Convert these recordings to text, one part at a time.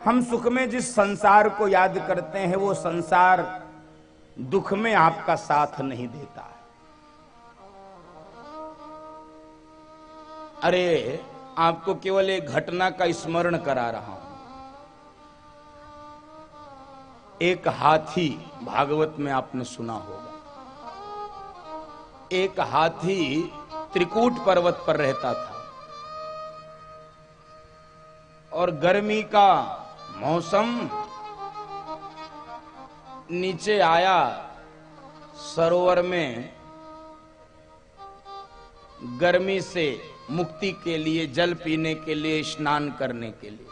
हम सुख में जिस संसार को याद करते हैं वो संसार दुख में आपका साथ नहीं देता है। अरे आपको केवल एक घटना का स्मरण करा रहा हूं। एक हाथी, भागवत में आपने सुना होगा, एक हाथी त्रिकूट पर्वत पर रहता था और गर्मी का मौसम, नीचे आया सरोवर में गर्मी से मुक्ति के लिए, जल पीने के लिए, स्नान करने के लिए।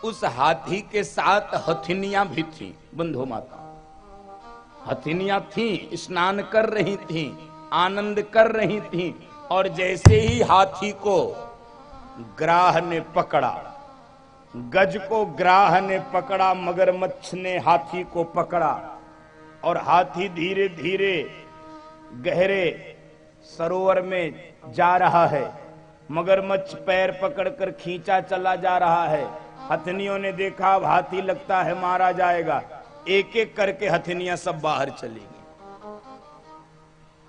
उस हाथी के साथ हथिनियां भी थीं, बंधु माता। हथिनियां थीं, स्नान कर रही थीं, आनंद कर रही थीं। और जैसे ही हाथी को ग्राह ने पकड़ा, गज को ग्राह ने पकड़ा, मगरमच्छ ने हाथी को पकड़ा और हाथी धीरे धीरे गहरे सरोवर में जा रहा है। मगरमच्छ पैर पकड़कर खींचा चला जा रहा है। हथनियों ने देखा अब हाथी लगता है मारा जाएगा, एक एक करके हथनियां सब बाहर चली गई।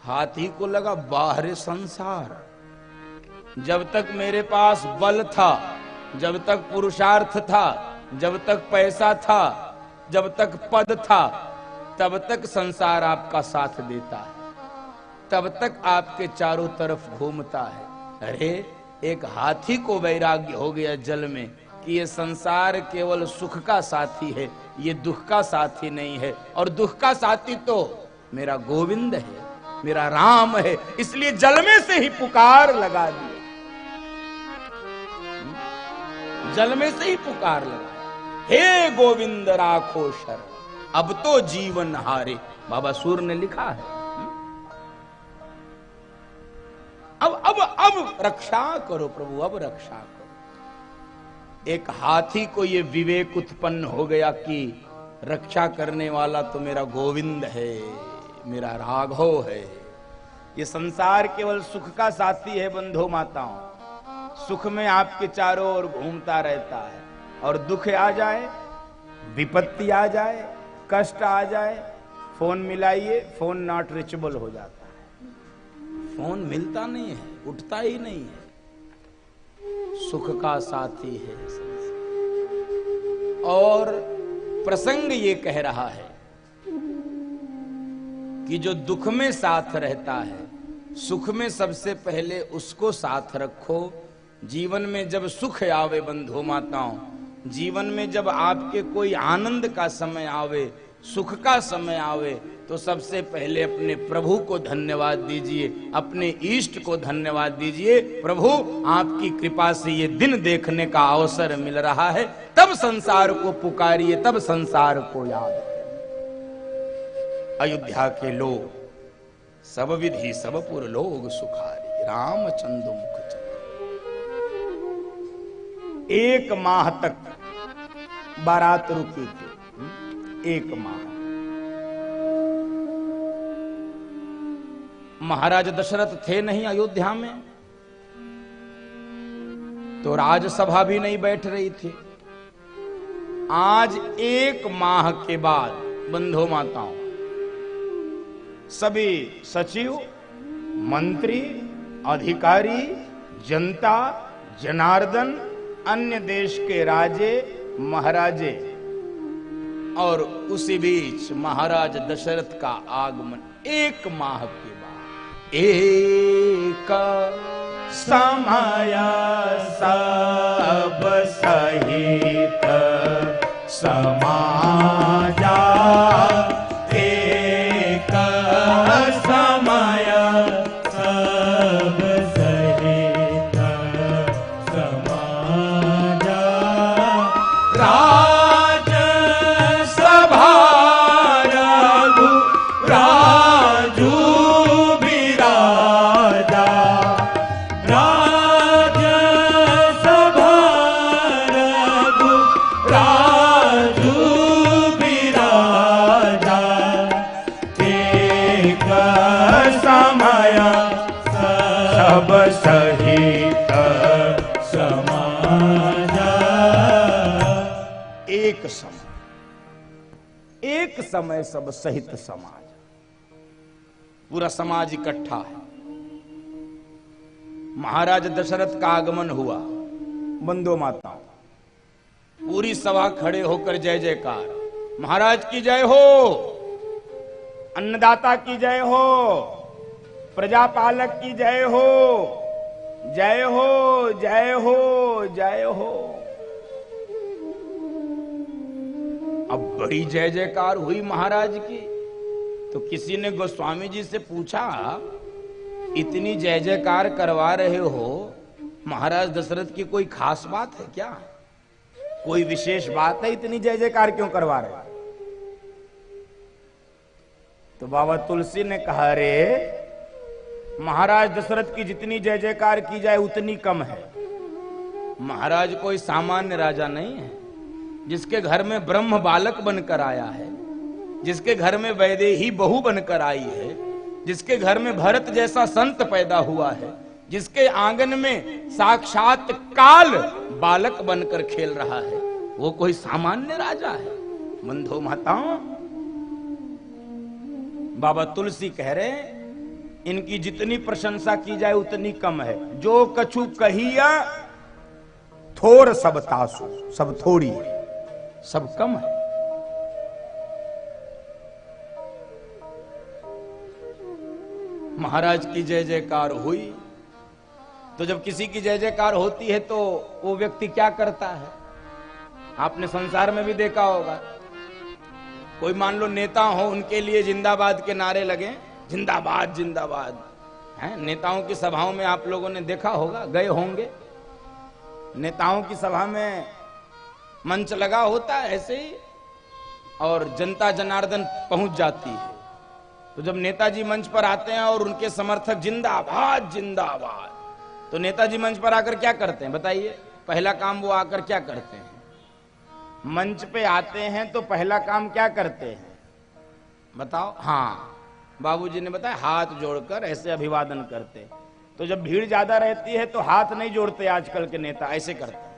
हाथी को लगा बाहर संसार, जब तक मेरे पास बल था, जब तक पुरुषार्थ था, जब तक पैसा था, जब तक पद था, तब तक संसार आपका साथ देता है, तब तक आपके चारों तरफ घूमता है। अरे एक हाथी को वैराग्य हो गया जल में कि ये संसार केवल सुख का साथी है, ये दुख का साथी नहीं है। और दुख का साथी तो मेरा गोविंद है, मेरा राम है, इसलिए जल में से ही पुकार लगा दिया, जल में से ही पुकार लगा, हे गोविंद राखो शरण, अब तो जीवन हारे। बाबा सूर ने लिखा है, अब रक्षा करो प्रभु, अब रक्षा करो। एक हाथी को ये विवेक उत्पन्न हो गया कि रक्षा करने वाला तो मेरा गोविंद है, मेरा राघव है। ये संसार केवल सुख का साथी है बंधु माताओं, सुख में आपके चारों ओर घूमता रहता है। और दुख आ जाए, विपत्ति आ जाए, कष्ट आ जाए, फोन मिलाइए, फोन नॉट रीचेबल हो जाता है, फोन मिलता नहीं है, उठता ही नहीं है। सुख का साथी है संसार। और प्रसंग ये कह रहा है कि जो दुख में साथ रहता है, सुख में सबसे पहले उसको साथ रखो। जीवन में जब सुख आवे बंधु माताओं, जीवन में जब आपके कोई आनंद का समय आवे, सुख का समय आवे, तो सबसे पहले अपने प्रभु को धन्यवाद दीजिए, अपने इष्ट को धन्यवाद दीजिए। प्रभु आपकी कृपा से ये दिन देखने का अवसर मिल रहा है, तब संसार को पुकारिए, तब संसार को याद करिए। अयोध्या के लोग सब विधि सब पुर लोग सुखारी, रामचंद्र मुख चंद्र। एक माह तक बारात रुकी थी, एक माह। महाराज दशरथ थे नहीं अयोध्या में, तो राजसभा भी नहीं बैठ रही थी। आज एक माह के बाद बंधु माताओं, सभी सचिव, मंत्री, अधिकारी, जनता, जनार्दन, अन्य देश के राजे महाराजे, और उसी बीच महाराज दशरथ का आगमन एक माह के बाद। एक समय सब सहित समाजा, एक समय सब सहित समाजा, राज सभा रघु राजू बिराजा, राज सभा रघु राजू बिराजा। एक समय सब सहित समाज, पूरा समाज इकट्ठा है। महाराज दशरथ का आगमन हुआ, बंधु माताओं, पूरी सभा खड़े होकर जय जयकार, महाराज की जय हो, अन्नदाता की जय हो, प्रजापालक की जय हो, जय हो जय हो जय हो। अब बड़ी जय जयकार हुई महाराज की। तो किसी ने गोस्वामी जी से पूछा, इतनी जय जयकार करवा रहे हो, महाराज दशरथ की कोई खास बात है क्या? कोई विशेष बात है, इतनी जय जयकार क्यों करवा रहे? तो बाबा तुलसी ने कहा, रे महाराज दशरथ की जितनी जय जयकार की जाए उतनी कम है। महाराज कोई सामान्य राजा नहीं है, जिसके घर में ब्रह्म बालक बनकर आया है, जिसके घर में वैदेही बहू बनकर आई है, जिसके घर में भरत जैसा संत पैदा हुआ है, जिसके आंगन में साक्षात काल बालक बनकर खेल रहा है, वो कोई सामान्य राजा है? बंधु माताओं, बाबा तुलसी कह रहे हैं, इनकी जितनी प्रशंसा की जाए उतनी कम है। जो कछु कहिया थोर सब तासु, सब थोड़ी, सब कम है। महाराज की जय जयकार हुई। तो जब किसी की जय जयकार होती है तो वो व्यक्ति क्या करता है? आपने संसार में भी देखा होगा, कोई मान लो नेता हो, उनके लिए जिंदाबाद के नारे लगे, जिंदाबाद जिंदाबाद है। नेताओं की सभाओं में आप लोगों ने देखा होगा, गए होंगे, नेताओं की सभा में मंच लगा होता है ऐसे ही, और जनता जनार्दन पहुंच जाती है। तो जब नेताजी मंच पर आते हैं और उनके समर्थक जिंदाबाद जिंदाबाद, तो नेताजी मंच पर आकर क्या करते हैं बताइए? पहला काम वो आकर क्या करते हैं? मंच पे आते हैं तो पहला काम क्या करते हैं बताओ? हाँ, बाबूजी ने बताया, हाथ जोड़कर ऐसे अभिवादन करते। तो जब भीड़ ज्यादा रहती है तो हाथ नहीं जोड़ते आजकल के नेता, ऐसे करते हैं,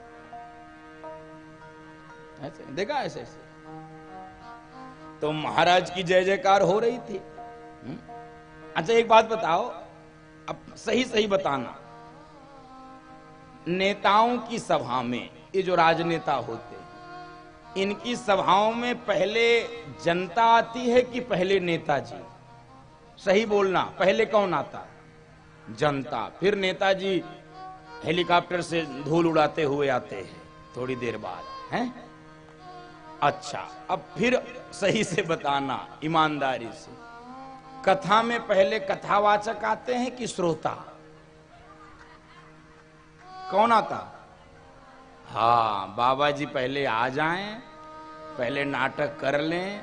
ऐसे देखा, ऐसे ऐसे। तो महाराज की जय जयकार हो रही थी। अच्छा एक बात बताओ, अब सही सही बताना, नेताओं की सभा में, ये जो राजनेता होते हैं, इनकी सभाओं में पहले जनता आती है कि पहले नेताजी? सही बोलना, पहले कौन आता? जनता। फिर नेताजी हेलीकॉप्टर से धूल उड़ाते हुए आते हैं थोड़ी देर बाद, हैं? अच्छा, अब फिर सही से बताना, ईमानदारी से, कथा में पहले कथावाचक आते हैं कि श्रोता? कौन आता? हाँ, बाबा जी पहले आ जाएं, पहले नाटक कर लें,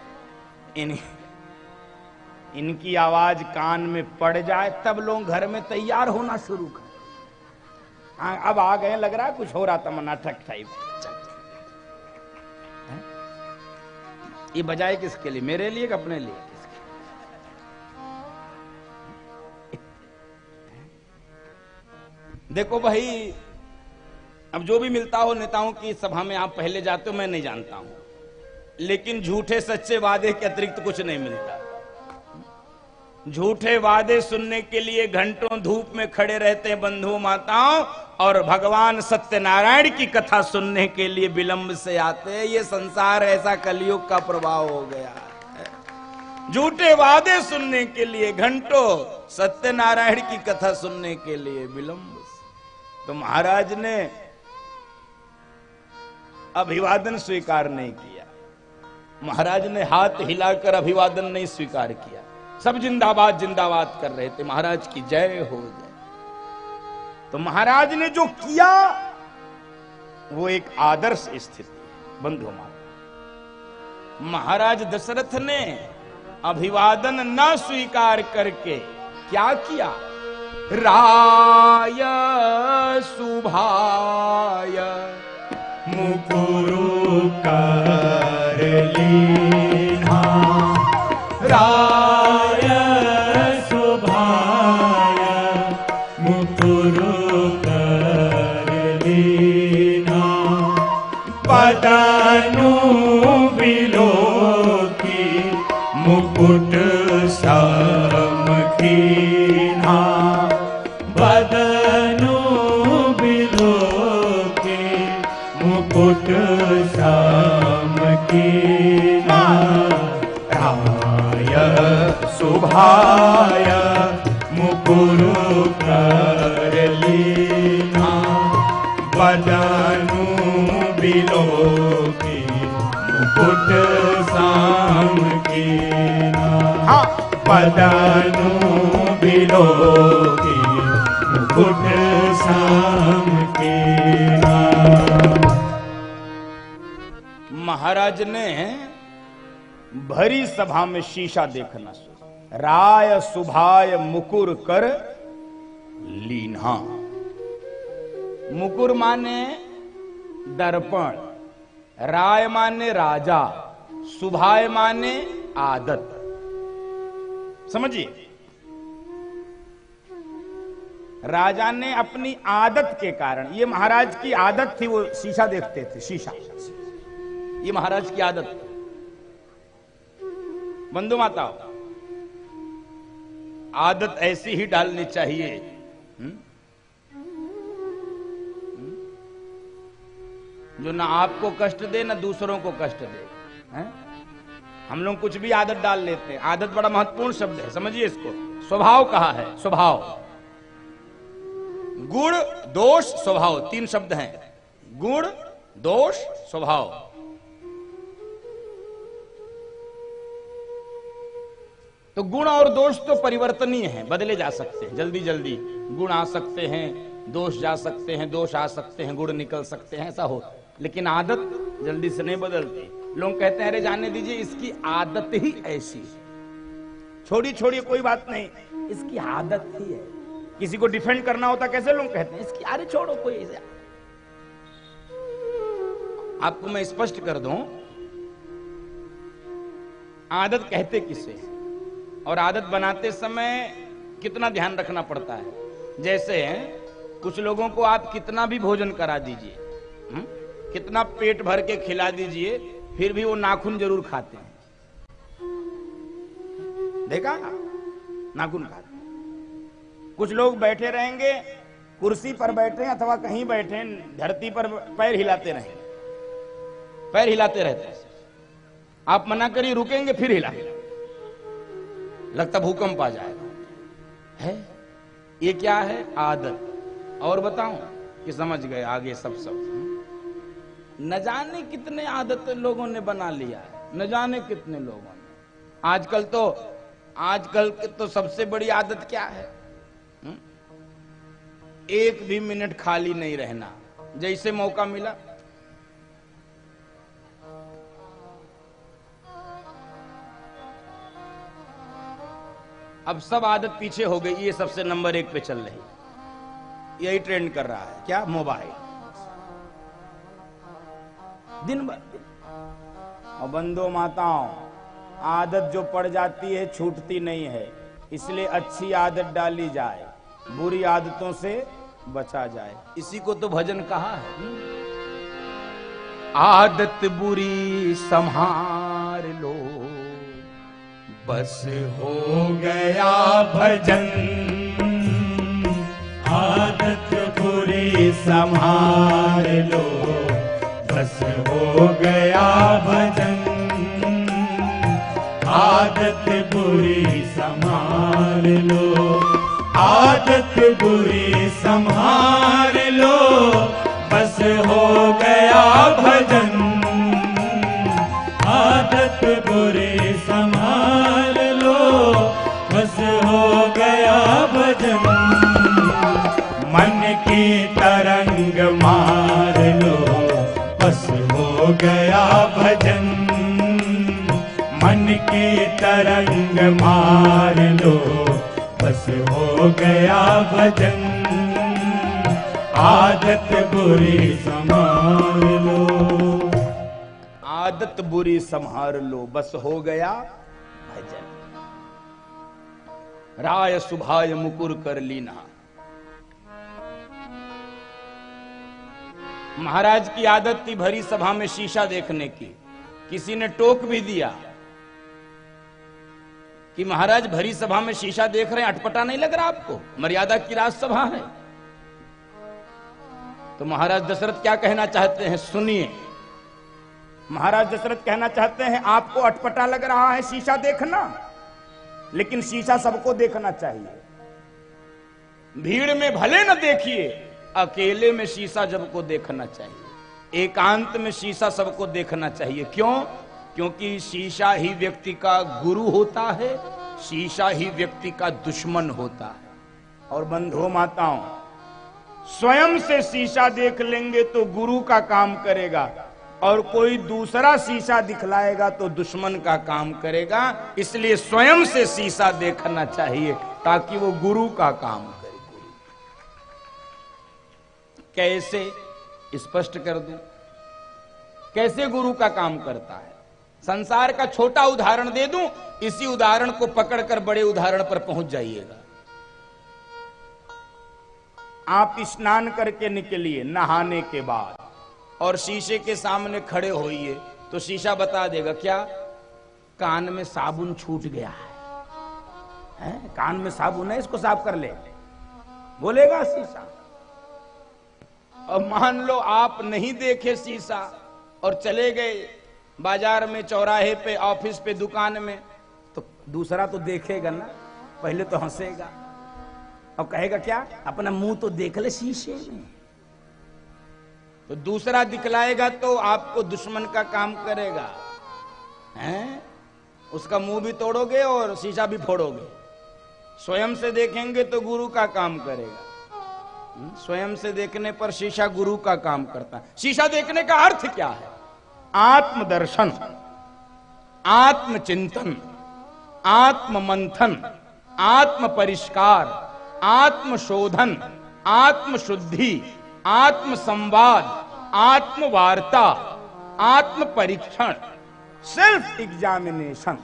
इनकी आवाज कान में पड़ जाए, तब लोग घर में तैयार होना शुरू कर। अब आ गए, लग रहा है कुछ हो रहा था नाटक टाइप। ये बजाए किसके लिए? मेरे लिए कि अपने लिए? किसके? देखो भाई, अब जो भी मिलता हो नेताओं की सभा में, आप पहले जाते हो, मैं नहीं जानता हूं, लेकिन झूठे सच्चे वादे के अतिरिक्त कुछ नहीं मिलता। झूठे वादे सुनने के लिए घंटों धूप में खड़े रहते हैं बंधु माताओं, और भगवान सत्यनारायण की कथा सुनने के लिए विलंब से आते हैं। ये संसार ऐसा कलयुग का प्रभाव हो गया है। झूठे वादे सुनने के लिए घंटों, सत्यनारायण की कथा सुनने के लिए विलंब से। तो महाराज ने अभिवादन स्वीकार नहीं किया, महाराज ने हाथ हिलाकर अभिवादन नहीं स्वीकार किया। सब जिंदाबाद जिंदाबाद कर रहे थे, महाराज की जय हो जाए। तो महाराज ने जो किया वो एक आदर्श स्थिति। बंधु माता, महाराज दशरथ ने अभिवादन न स्वीकार करके क्या किया? राय सुभाय मुकुरु कर लीना, राय सुभाय मुकुरु कर लीना, पद बदनु बिलोकी मुकुट सम कीन्हा बदनु बिलोकी मुकुट सम कीन्हा राय शुभाय मुकुरु कर लीना बदनु बिलोकी मुकुट साम कीना बदनु बिलोकी मुकुट साम कीना। महाराज ने भरी सभा में शीशा देखना शुरू। राय शुभाय मुकुर कर लीन्हा। मुकुर माने दर्पण, राय माने राजा, शुभाय माने आदत। समझिए, राजा ने अपनी आदत के कारण, ये महाराज की आदत थी, वो शीशा देखते थे। शीशा ये महाराज की आदत। बंधु माताओं, आदत ऐसी ही डालनी चाहिए जो ना आपको कष्ट दे ना दूसरों को कष्ट दे। हैं? हम लोग कुछ भी आदत डाल लेते हैं। आदत बड़ा महत्वपूर्ण शब्द है, समझिए इसको। स्वभाव कहा है, स्वभाव। गुण दोष स्वभाव, तीन शब्द हैं। गुण दोष स्वभाव। तो गुण और दोष तो परिवर्तनीय हैं, बदले जा सकते हैं। जल्दी जल्दी गुण आ सकते हैं, दोष जा सकते हैं, दोष आ सकते हैं, गुण निकल सकते हैं, ऐसा हो। लेकिन आदत जल्दी से नहीं बदलती। लोग कहते हैं अरे जाने दीजिए, इसकी आदत ही ऐसी है। छोड़िए कोई बात नहीं, इसकी आदत ही है। किसी को डिफेंड करना होता कैसे लोग कहते हैं, इसकी अरे छोड़ो कोई ऐसा। आपको मैं स्पष्ट कर दूं, आदत कहते किसे और आदत बनाते समय कितना ध्यान रखना पड़ता है। जैसे कुछ लोगों को आप कितना भी भोजन करा दीजिए, कितना पेट भर के खिला दीजिए, फिर भी वो नाखून जरूर खाते हैं। देखा, नाखून खाते हैं। कुछ लोग बैठे रहेंगे, कुर्सी पर बैठे अथवा कहीं बैठे, धरती पर पैर हिलाते रहेंगे, पैर हिलाते रहते हैं। आप मना करिए, रुकेंगे, फिर हिला, लगता भूकंप आ जाएगा। है ये क्या है? आदत। और बताऊं कि समझ गए आगे सब न जाने कितने आदत लोगों ने बना लिया है, न जाने कितने लोगों ने। आजकल तो सबसे बड़ी आदत क्या है? एक भी मिनट खाली नहीं रहना, जैसे मौका मिला। अब सब आदत पीछे हो गई, ये सबसे नंबर 1 पे चल रही, यही ट्रेंड कर रहा है। क्या? मोबाइल। दिन भर। और बंधो माताओं, आदत जो पड़ जाती है छूटती नहीं है, इसलिए अच्छी आदत डाली जाए, बुरी आदतों से बचा जाए। इसी को तो भजन कहा है, आदत बुरी संभार लो बस हो गया भजन। आदत बुरी संभाल लो बस हो गया भजन। आदत बुरी संभाल लो, आदत बुरी संभाल लो बस हो गया भजन। आदत बुरी संभाल लो बस हो गया भजन। मन की तरंग मार लो बस हो गया भजन। मन की तरंग मार लो बस हो गया भजन। आदत बुरी संभाल लो, आदत बुरी संभाल लो बस हो गया भजन। राय शुभाय मुकुर कर लीना। महाराज की आदत थी भरी सभा में शीशा देखने की। किसी ने टोक भी दिया कि महाराज भरी सभा में शीशा देख रहे हैं, अटपटा नहीं लग रहा आपको? मर्यादा की राजसभा है। तो महाराज दशरथ क्या कहना चाहते हैं सुनिए। महाराज दशरथ कहना चाहते हैं आपको अटपटा लग रहा है शीशा देखना, लेकिन शीशा सबको देखना चाहिए। भीड़ में भले न देखिए, अकेले में शीशा सबको देखना चाहिए। एकांत में शीशा सबको देखना चाहिए। क्यों? क्योंकि शीशा ही व्यक्ति का गुरु होता है, शीशा ही व्यक्ति का दुश्मन होता है। और बंधुओं माताओं, स्वयं से शीशा देख लेंगे तो गुरु का काम करेगा, और कोई दूसरा शीशा दिखलाएगा तो दुश्मन का काम करेगा। इसलिए स्वयं से शीशा देखना चाहिए ताकि वो गुरु का काम करे। कैसे? स्पष्ट कर दूं कैसे गुरु का काम करता है। संसार का छोटा उदाहरण दे दूं, इसी उदाहरण को पकड़कर बड़े उदाहरण पर पहुंच जाइएगा। आप स्नान करके निकलिए नहाने के बाद और शीशे के सामने खड़े होइए तो शीशा बता देगा क्या? कान में साबुन छूट गया है? कान में साबुन है, इसको साफ कर ले, बोलेगा शीशा। और मान लो आप नहीं देखे शीशा और चले गए बाजार में, चौराहे पे, ऑफिस पे, दुकान में, तो दूसरा तो देखेगा ना, पहले तो हंसेगा और कहेगा क्या? अपना मुंह तो देख ले शीशे में। तो दूसरा दिखलाएगा तो आपको दुश्मन का काम करेगा, हैं? उसका मुंह भी तोड़ोगे और शीशा भी फोड़ोगे। स्वयं से देखेंगे तो गुरु का काम करेगा। स्वयं से देखने पर शीशा गुरु का काम करता है। शीशा देखने का अर्थ क्या है? आत्मदर्शन, आत्मचिंतन, आत्ममंथन, आत्म परिष्कार, आत्मशोधन, आत्मशुद्धि, आत्म संवाद, आत्म वार्ता, आत्म परीक्षण, सेल्फ एग्जामिनेशन,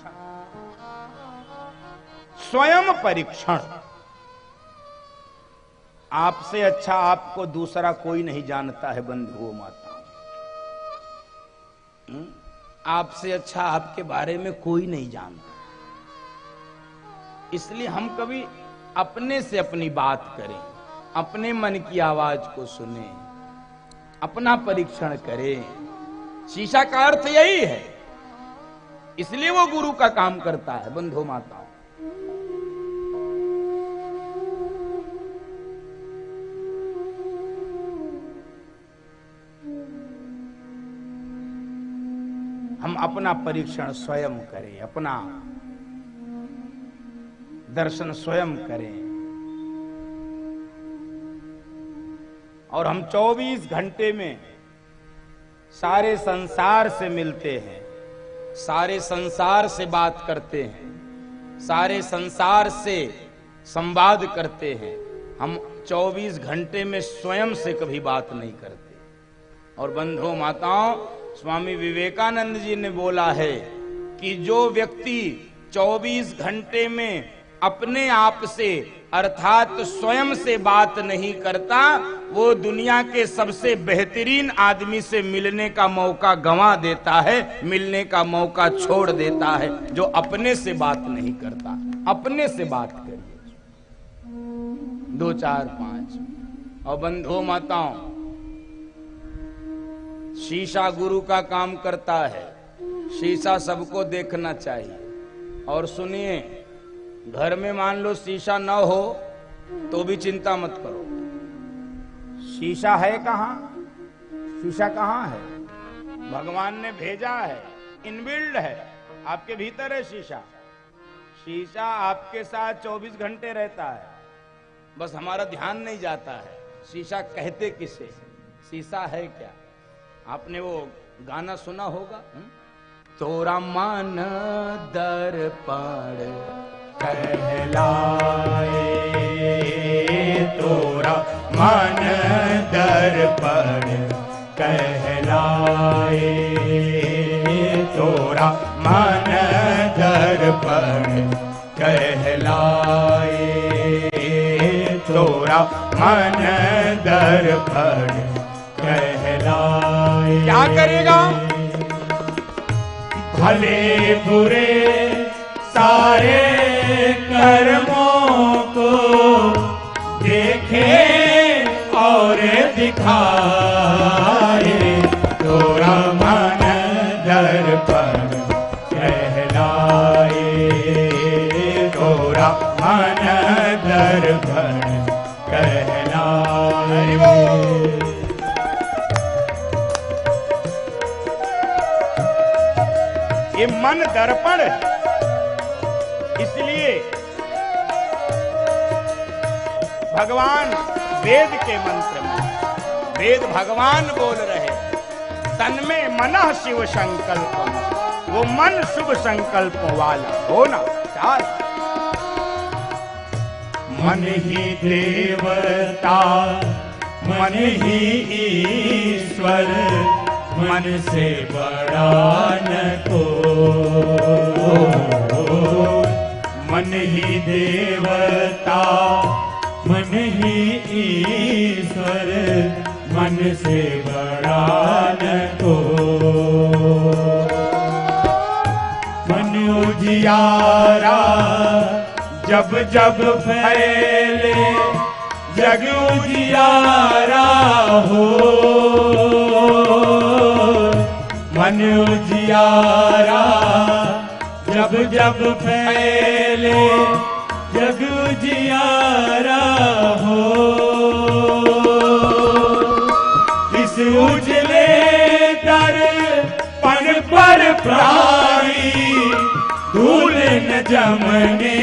स्वयं परीक्षण। आपसे अच्छा आपको दूसरा कोई नहीं जानता है बंधुओं माताओं। आपसे अच्छा आपके बारे में कोई नहीं जानता। इसलिए हम कभी अपने से अपनी बात करें, अपने मन की आवाज को सुने, अपना परीक्षण करें। शीशा का अर्थ यही है, इसलिए वो गुरु का काम करता है बंधुओं माताओं। हम अपना परीक्षण स्वयं करें, अपना दर्शन स्वयं करें। और हम 24 घंटे में सारे संसार से मिलते हैं, सारे संसार से बात करते हैं, सारे संसार से संवाद करते हैं। हम 24 घंटे में स्वयं से कभी बात नहीं करते। और बंधुओं माताओं, स्वामी विवेकानंद जी ने बोला है कि जो व्यक्ति 24 घंटे में अपने आप से अर्थात स्वयं से बात नहीं करता, वो दुनिया के सबसे बेहतरीन आदमी से मिलने का मौका गंवा देता है, मिलने का मौका छोड़ देता है। जो अपने से बात नहीं करता, अपने से बात करिए। 2 4 5। और बंधुओं माताओं, शीशा गुरु का काम करता है, शीशा सबको देखना चाहिए। और सुनिए, घर में मान लो शीशा न हो तो भी चिंता मत करो। शीशा है कहां? शीशा कहां है? भगवान ने भेजा है, इनबिल्ड है, आपके भीतर है शीशा। शीशा आपके साथ 24 घंटे रहता है, बस हमारा ध्यान नहीं जाता है। शीशा कहते किसे? शीशा है क्या? आपने वो गाना सुना होगा, तोरा मान दर्पण कहलाए, तोरा मन दर्पण कहलाए, तोरा मन दर्पण कहलाए, तोरा मन दर्पण कहलाए। क्या करेगा? भले बुरे सारे कर्मों को देखे और दिखाए, तोरा मन दर्पण कहलाए, तोरा मन दर्पण कहलाए। ये मन दर्पण है, इसलिए भगवान वेद के मंत्र में, वेद भगवान बोल रहे, तन में मनः शिव संकल्प, वो मन शुभ संकल्प वाला होना चाहिए। मन ही देवता मन ही ईश्वर, मन से बड़ा न को। मन ही देवता मन ही ईश्वर, मन से बड़ा न को। मन उजियारा जब जब फैले, जग उजियारा हो। मन उजियारा जब जब फैले, जग उजियारा हो। इस उजले दर्पण पर प्राणी धूल न जमने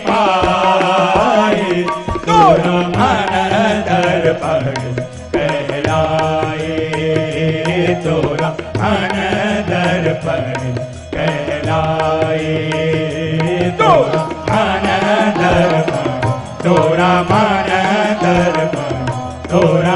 पाए, तोरा मन दर्पण कहलाए, तोरा मन दर्पण कहलाए, तोरा मन दर्पण, तोरा मन दर्पण, तोरा